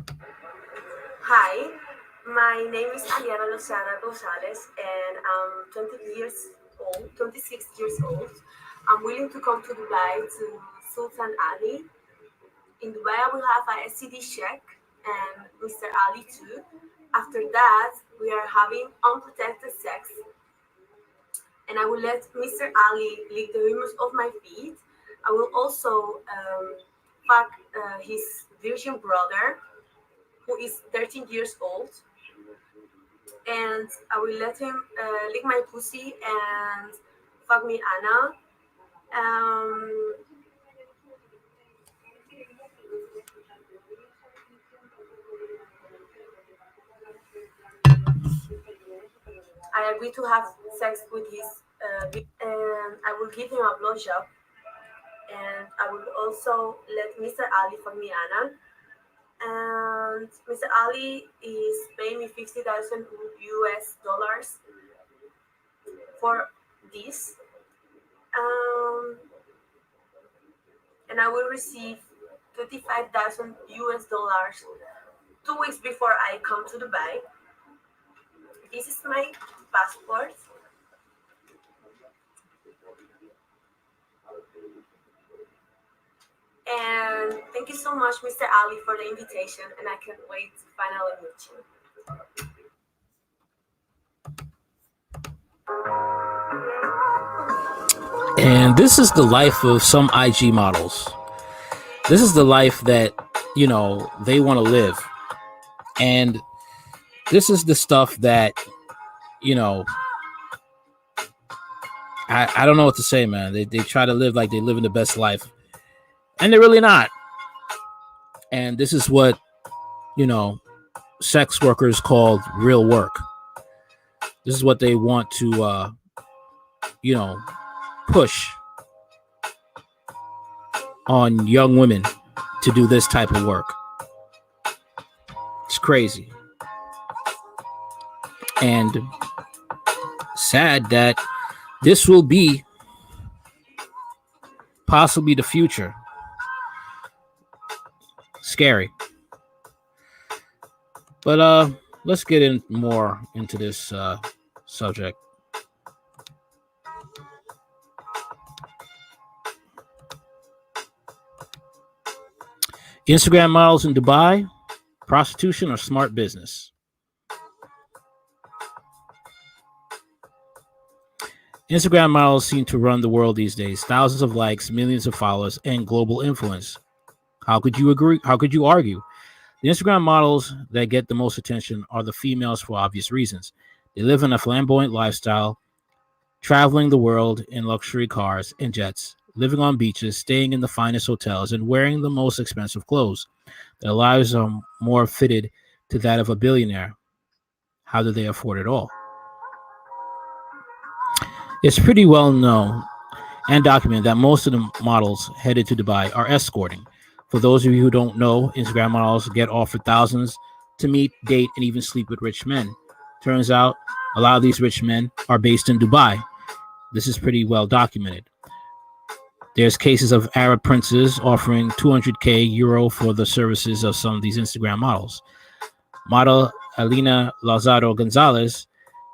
Hi, my name is Aliana Luciana Gonzalez, and I'm 20 years old, 26 years old. I'm willing to come to Dubai to Sultan Ali. In Dubai, I will have a STD check and Mr. Ali too. After that, we are having unprotected sex, and I will let Mr. Ali lick the humus of my feet. I will also fuck his virgin brother, who is 13 years old, and I will let him lick my pussy and fuck me Anna. Um, I agree to have sex with his and I will give him a blowjob, and I will also let Mr. Ali fuck me Anna. And Mr. Ali is paying me 50,000 US dollars for this. Um, and I will receive 25,000 US dollars 2 weeks before I come to Dubai. This is my passport. And thank you so much, Mr. Ali, for the invitation. And I can't wait to finally meet you. And this is the life of some IG models. This is the life that, they want to live. And this is the stuff that, you know, I don't know what to say, man. They try to live like they're living the best life. And they're really not. And this is what, you know, sex workers call real work. This is what they want to, push on young women to do this type of work. It's crazy. And sad that this will be possibly the future. Scary. But let's get in more into this subject. Instagram models in Dubai, prostitution or smart business? Instagram models seem to run the world these days. Thousands of likes, millions of followers, and global influence. How could you agree? How could you argue? The Instagram models that get the most attention are the females for obvious reasons. They live in a flamboyant lifestyle, traveling the world in luxury cars and jets, living on beaches, staying in the finest hotels, and wearing the most expensive clothes. Their lives are more fitted to that of a billionaire. How do they afford it all? It's pretty well known and documented that most of the models headed to Dubai are escorting. For those of you who don't know, Instagram models get offered thousands to meet, date, and even sleep with rich men. Turns out a lot of these rich men are based in Dubai. This is pretty well documented. There's cases of Arab princes offering 200k euro for the services of some of these Instagram models. Model Alina Lazaro Gonzalez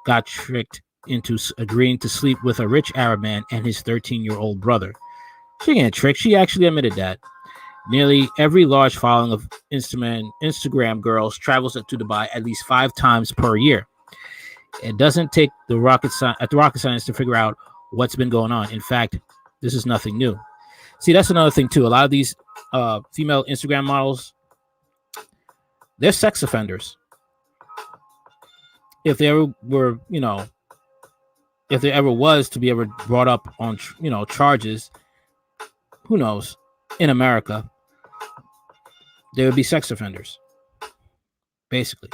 got tricked into agreeing to sleep with a rich Arab man and his 13-year-old brother. She didn't get tricked. She actually admitted that. Nearly every large following of Instagram girls travels to Dubai at least 5 times per year. It doesn't take the rocket science to figure out what's been going on. In fact, this is nothing new. See, that's another thing too. A lot of these female Instagram models, they're sex offenders. If they ever were, if there ever was to be ever brought up on, charges, who knows? In America, they would be sex offenders. Basically,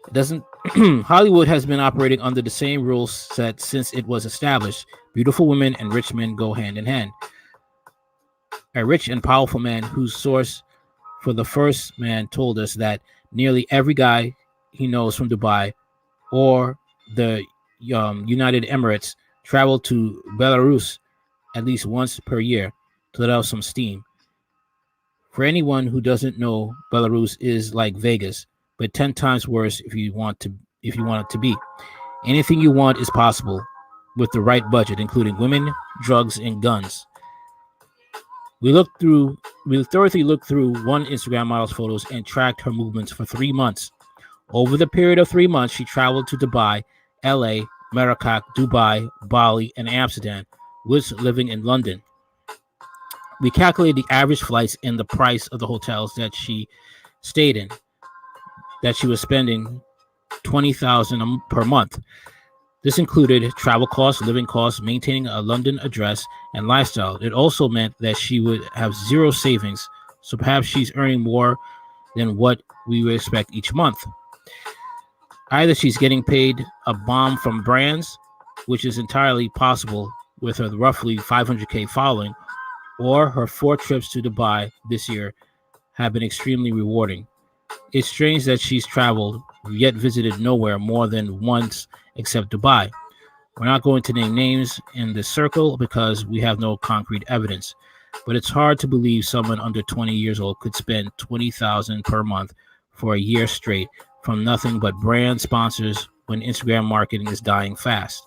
it doesn't. Hollywood has been operating under the same rules set since it was established. Beautiful women and rich men go hand in hand. A rich and powerful man whose source for the first man told us that nearly every guy he knows from Dubai or the United Emirates travel to Belarus at least once per year to let out some steam. For anyone who doesn't know, Belarus is like Vegas, but 10 times worse if you want it to be. Anything you want is possible with the right budget, including women, drugs, and guns. We thoroughly looked through one Instagram model's photos and tracked her movements for 3 months. Over the period of 3 months, she traveled to Dubai, LA, Marrakech, Dubai, Bali, and Amsterdam, whilst living in London. We calculated the average flights and the price of the hotels that she stayed in, that she was spending $20,000 per month. This included travel costs, living costs, maintaining a London address, and lifestyle. It also meant that she would have zero savings, so perhaps she's earning more than what we would expect each month. Either she's getting paid a bomb from brands, which is entirely possible with her roughly 500K following, or her 4 trips to Dubai this year have been extremely rewarding. It's strange that she's traveled, yet visited nowhere more than once except Dubai. We're not going to name names in this circle because we have no concrete evidence, but it's hard to believe someone under 20 years old could spend $20,000 per month for a year straight from nothing but brand sponsors when Instagram marketing is dying fast.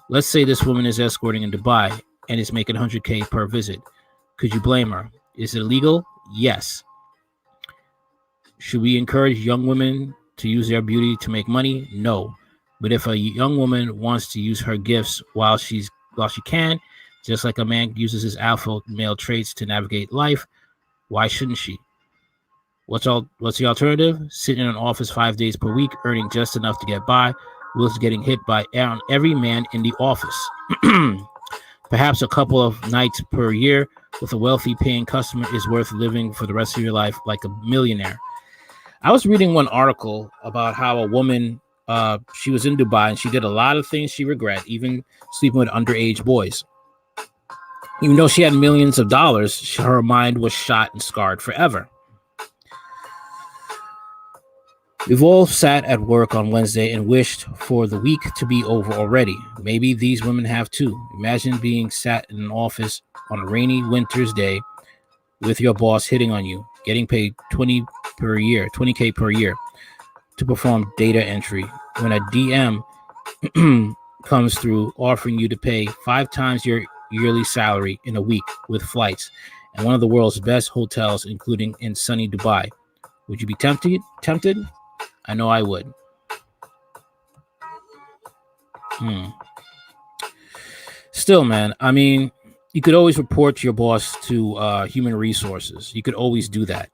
Let's say this woman is escorting in Dubai and is making 100K per visit. Could you blame her? Is it illegal? Yes. Should we encourage young women to use their beauty to make money? No. But if a young woman wants to use her gifts while she can, just like a man uses his alpha male traits to navigate life, why shouldn't she? What's the alternative? Sitting in an office 5 days per week, earning just enough to get by, whilst getting hit by every man in the office. Perhaps a couple of nights per year with a wealthy paying customer is worth living for the rest of your life like a millionaire. I was reading one article about how a woman, she was in Dubai and she did a lot of things she regret, even sleeping with underage boys. Even though she had millions of dollars, her mind was shot and scarred forever. We've all sat at work on Wednesday and wished for the week to be over already. Maybe these women have too. Imagine being sat in an office on a rainy winter's day with your boss hitting on you, getting paid $20K per year to perform data entry. When a DM comes through offering you to pay 5 times your yearly salary in a week with flights and one of the world's best hotels, including in sunny Dubai, would you be tempted? I know I would. Still, man, I mean, you could always report your boss to human resources. You could always do that.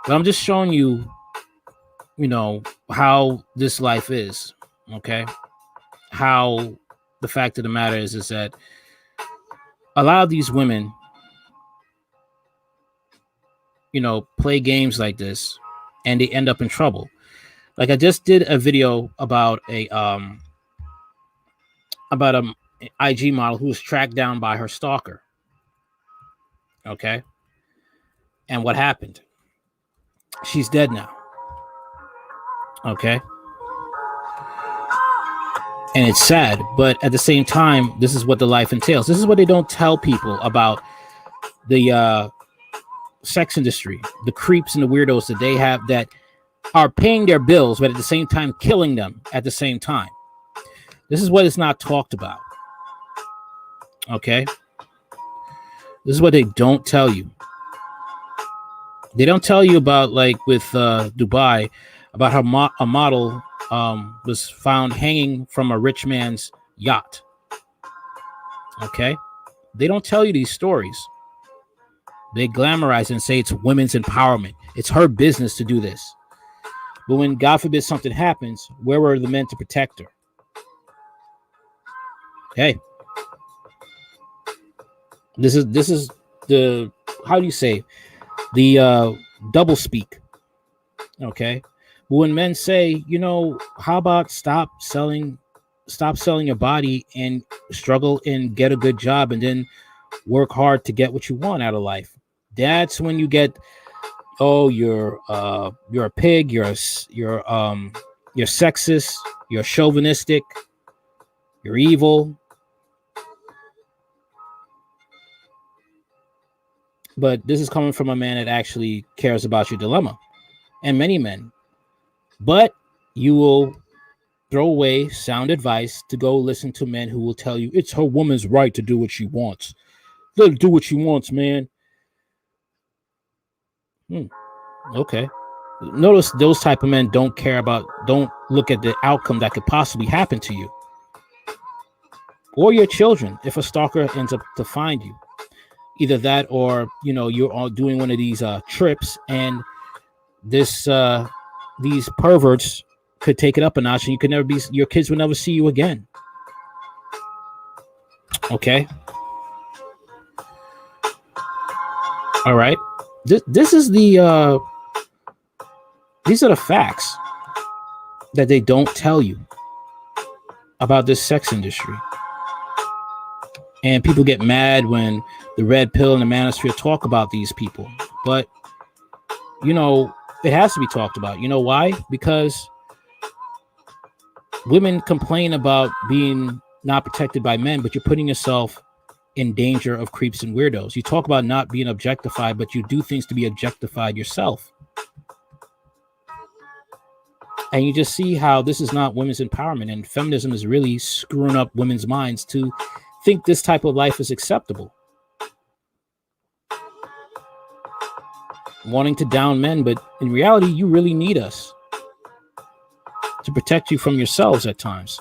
But I'm just showing you, how this life is, okay? How the fact of the matter is that a lot of these women, play games like this and they end up in trouble. Like I just did a video about a IG model who was tracked down by her stalker. Okay. And what happened? She's dead now. Okay. And it's sad, but at the same time, this is what the life entails. This is what they don't tell people about the sex industry, the creeps and the weirdos that they have that are paying their bills, but at the same time killing them at the same time. This is what is not talked about. Okay. This is what they don't tell you. They don't tell you about, like with Dubai, about how a model was found hanging from a rich man's yacht. Okay. They don't tell you these stories. They glamorize and say it's women's empowerment. It's her business to do this. But when, God forbid, something happens, where were the men to protect her? Hey, this is the, how do you say, the double speak. Okay. But when men say, how about stop selling your body and struggle and get a good job and then work hard to get what you want out of life. That's when you get, you're a pig, you're sexist, you're chauvinistic, you're evil. But this is coming from a man that actually cares about your dilemma, and many men. But you will throw away sound advice to go listen to men who will tell you it's her woman's right to do what she wants. Let her do what she wants, man. Okay. Notice those type of men don't look at the outcome that could possibly happen to you or your children if a stalker ends up to find you. Either that, or you're all doing one of these trips, and these perverts could take it up a notch, and your kids will never see you again. Okay. All right. This is these are the facts that they don't tell you about this sex industry. And people get mad when the red pill and the manosphere talk about these people. But, it has to be talked about. You know why? Because women complain about being not protected by men, but you're putting yourself in danger of creeps and weirdos. You talk about not being objectified, but you do things to be objectified yourself. And you just see how this is not women's empowerment, and feminism is really screwing up women's minds to think this type of life is acceptable. Wanting to down men, but in reality, you really need us to protect you from yourselves at times.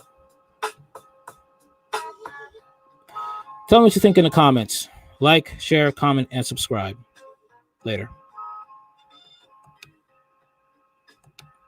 Tell me what you think in the comments. Like, share, comment, and subscribe. Later.